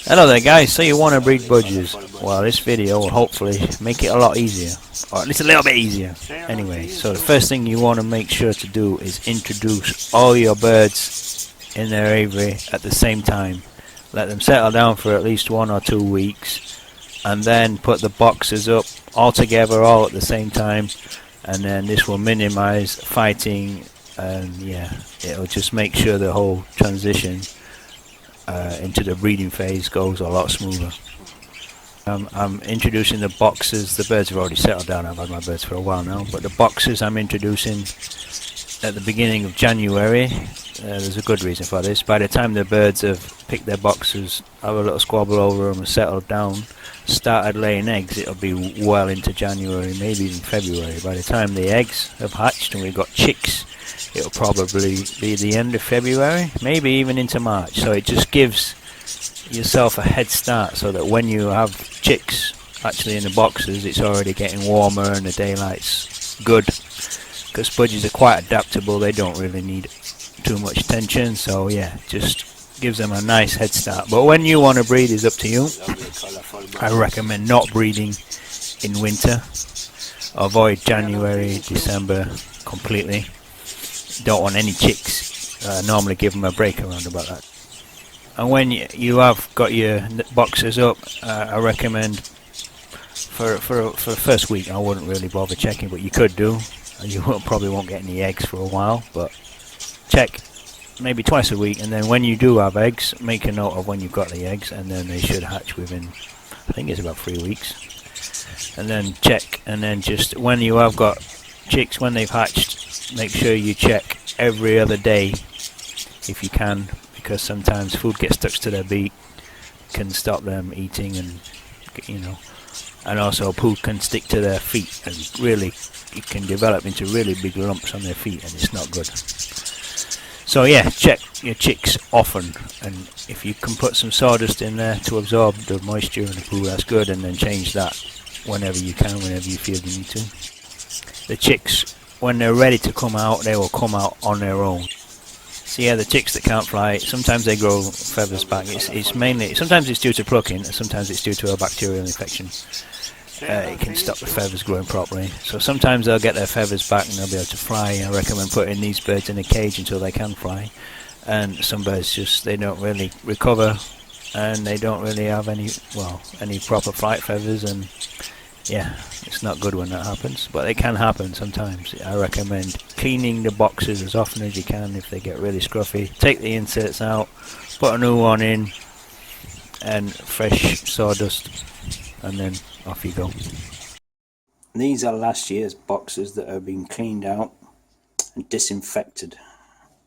Hello there guys, so you want to breed budgies? Well, this video will hopefully make it a lot easier, or at least a little bit easier. Anyway, so the first thing you want to make sure to do is introduce all your birds in their aviary at the same time. Let them settle down for at least 1 or 2 weeks, and then put the boxes up all together all at the same time, and then this will minimize fighting, and yeah, it'll just make sure the whole transition into the breeding phase goes a lot smoother. I'm introducing the boxes. The birds have already settled down. I've had my birds for a while now, but the boxes I'm introducing at the beginning of January. There's a good reason for this. By the time the birds have picked their boxes, have a little squabble over them and settled down, started laying eggs, it'll be well into January, maybe even February. By the time the eggs have hatched and we've got chicks, it'll probably be the end of February, maybe even into March. So it just gives yourself a head start, so that when you have chicks actually in the boxes, it's already getting warmer and the daylight's good. Because budgies are quite adaptable, they don't really need too much attention, so yeah, just gives them a nice head start. But when you want to breed is up to you. I recommend not breeding in winter. Avoid January, December completely. Don't want any chicks. Normally give them a break around about that. And when you have got your boxes up, I recommend for the first week I wouldn't really bother checking, but you could do. You probably won't get any eggs for a while, but check maybe twice a week, and then when you do have eggs, make a note of when you've got the eggs, and then they should hatch within, I think it's about 3 weeks. And then check, and then just when you have got chicks, when they've hatched, make sure you check every other day if you can, because sometimes food gets stuck to their beak, can stop them eating, and and also poo can stick to their feet, and really it can develop into really big lumps on their feet, and it's not good. So yeah, check your chicks often, and if you can put some sawdust in there to absorb the moisture and the poo, that's good, and then change that whenever you can, whenever you feel you need to. The chicks, when they're ready to come out, they will come out on their own. So yeah, the chicks that can't fly, sometimes they grow feathers back. It's mainly, sometimes it's due to plucking, and sometimes it's due to a bacterial infection. It can stop the feathers growing properly. So sometimes they'll get their feathers back and they'll be able to fly. I recommend putting these birds in a cage until they can fly. And some birds just, they don't really recover, and they don't really have any proper flight feathers, and yeah, it's not good when that happens, but it can happen sometimes. I recommend cleaning the boxes as often as you can if they get really scruffy. Take the inserts out, put a new one in, and fresh sawdust, and then off you go. These are last year's boxes that have been cleaned out and disinfected,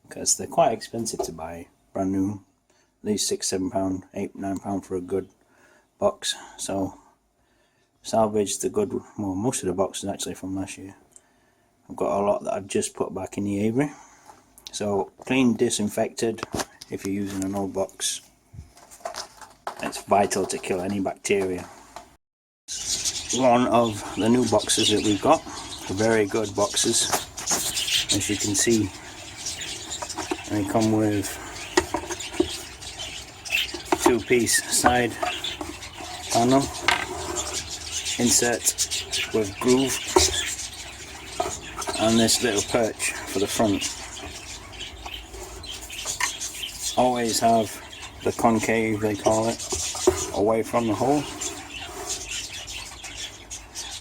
because they're quite expensive to buy brand new. At least £6, £7, £8, £9 for a good box. So salvage the good, well, most of the boxes actually from last year. I've got a lot that I've just put back in the aviary. So clean, disinfected. If you're using an old box, it's vital to kill any bacteria. One of the new boxes that we've got, very good boxes, as you can see. They come with 2-piece side panel, insert with groove, and this little perch for the front. Always have the concave, they call it, away from the hole.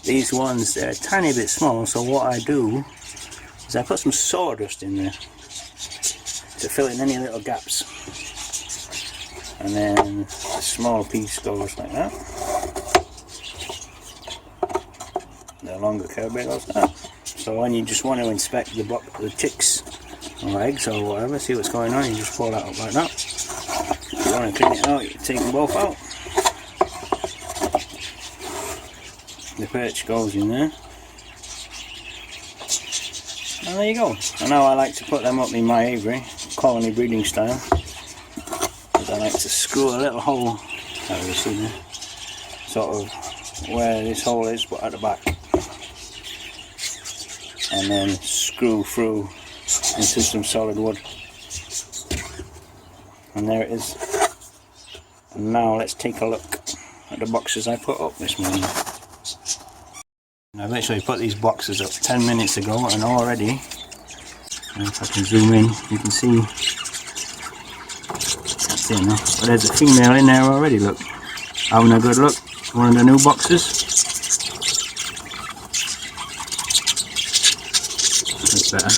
These ones, they're a tiny bit small, so what I do is I put some sawdust in there to fill in any little gaps, and then a small piece goes like that. The longer curve bit goes like that. So when you just want to inspect the chicks or eggs or whatever, see what's going on, you just pull that up like that. If you want to clean it out, you take them both out. The perch goes in there, and there you go. And now I like to put them up in my aviary, colony breeding style, because I like to screw a little hole, as you see there, sort of where this hole is, but at the back, and then screw through into some solid wood, and there it is. And now let's take a look at the boxes I put up this morning. I've actually put these boxes up 10 minutes ago, and already, if I can zoom in, you can see that's it now. But there's a female in there already, look, having a good look. One of the new boxes. That's better.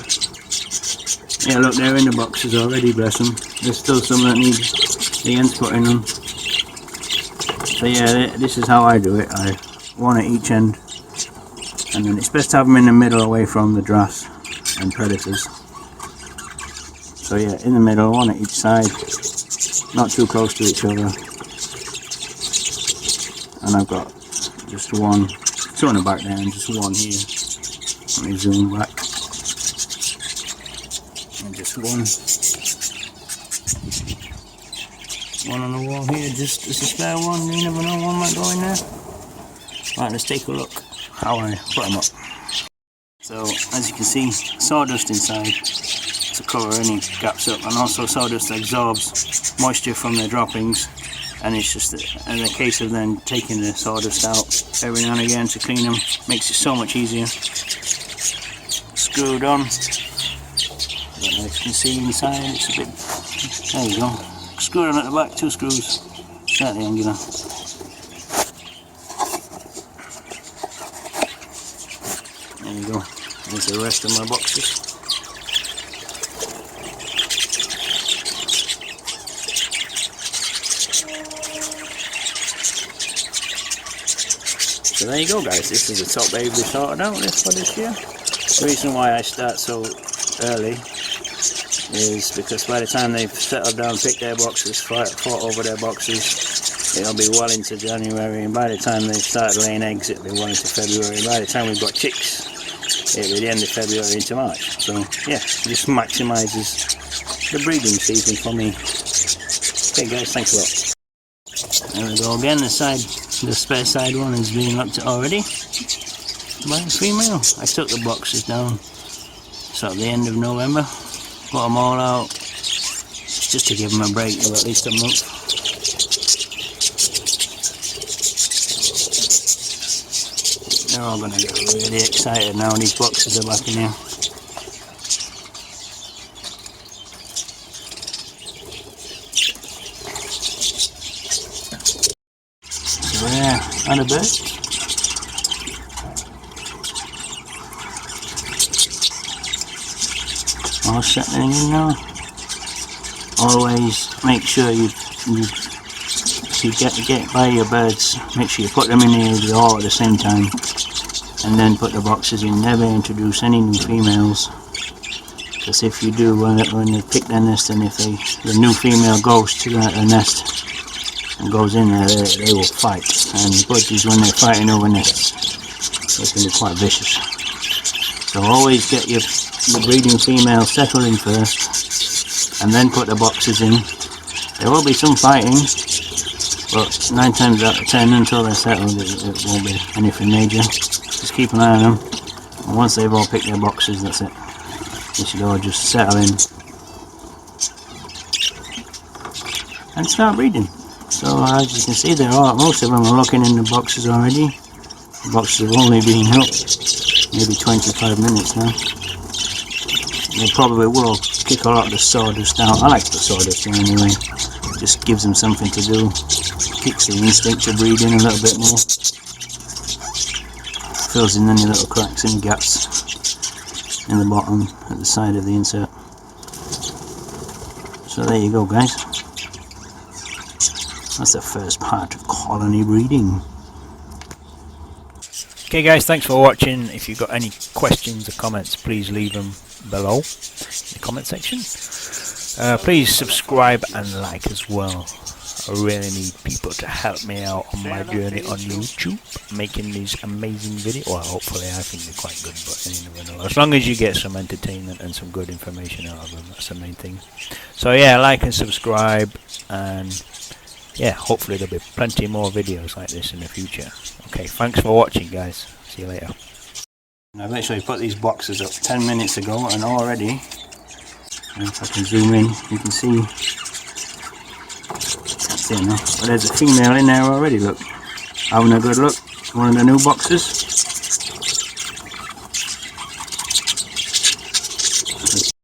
Yeah, look, they're in the boxes already, bless them. There's still some that need the ends put in them. So yeah, this is how I do it. I one at each end, and then it's best to have them in the middle away from the drafts and predators. So yeah, in the middle, one at each side, not too close to each other. And I've got just one, two on the back there and just one here. Let me zoom back. And just one on the wall here, just as a spare one. You never know, one might go in there. Right, let's take a look how I put them up. So as you can see, sawdust inside to cover any gaps up, and also sawdust absorbs moisture from the droppings, and it's just in a case of then taking the sawdust out every now and again to clean them, makes it so much easier. Screwed on, as you can see inside, it's a bit, there you go, screwed on at the back, 2 screws, slightly angular. There you go, there's the rest of my boxes. So there you go, guys, this is the top baby sorted out for this year. The reason why I start so early is because by the time they've settled down, picked their boxes, fought over their boxes, it'll be well into January, and by the time they've started laying eggs, it'll be well into February. By the time we've got chicks, it'll be the end of February into March. So yeah, this maximises the breeding season for me. Okay guys, thanks a lot. There we go again, the spare side one is being looked at already by the female. I took the boxes down sort of the end of November, got them all out just to give them a break of at least a month. They're all going to get really excited now these boxes are back in here. So yeah, and a bit. All settling in now. Always make sure you get by your birds, make sure you put them in here all at the same time, and then put the boxes in. Never introduce any new females, because if you do, when they pick their nest, and if the new female goes to that nest and goes in there, they will fight. And budgies, when they're fighting over nests, they can be quite vicious. So always get the breeding female settled in first, and then put the boxes in. There will be some fighting, but 9 times out of 10, until they're settled, it won't be anything major. Just keep an eye on them, and once they've all picked their boxes, that's it. They should all just settle in and start breeding. So as you can see, most of them are looking in the boxes already. The boxes have only been up maybe 25 minutes now. They probably will kick a lot of the sawdust out. I like the sawdust in anyway. It just gives them something to do. Kicks the instinct of breeding a little bit more. Fills in any little cracks and gaps in the bottom at the side of the insert. So there you go, guys. That's the first part of colony breeding. Okay guys, thanks for watching. If you've got any questions or comments, please leave them below in the comment section. Please subscribe and like as well. I really need people to help me out on my journey on YouTube, making these amazing videos. Well, hopefully I think they're quite good, but you never know. As long as you get some entertainment and some good information out of them, that's the main thing. So yeah, like and subscribe, and yeah, hopefully there'll be plenty more videos like this in the future. Okay, thanks for watching guys, see you later. I've actually put these boxes up 10 minutes ago, and already, if I can zoom in, you can see You know, but there's a female in there already, look. Having a good look. One of the new boxes.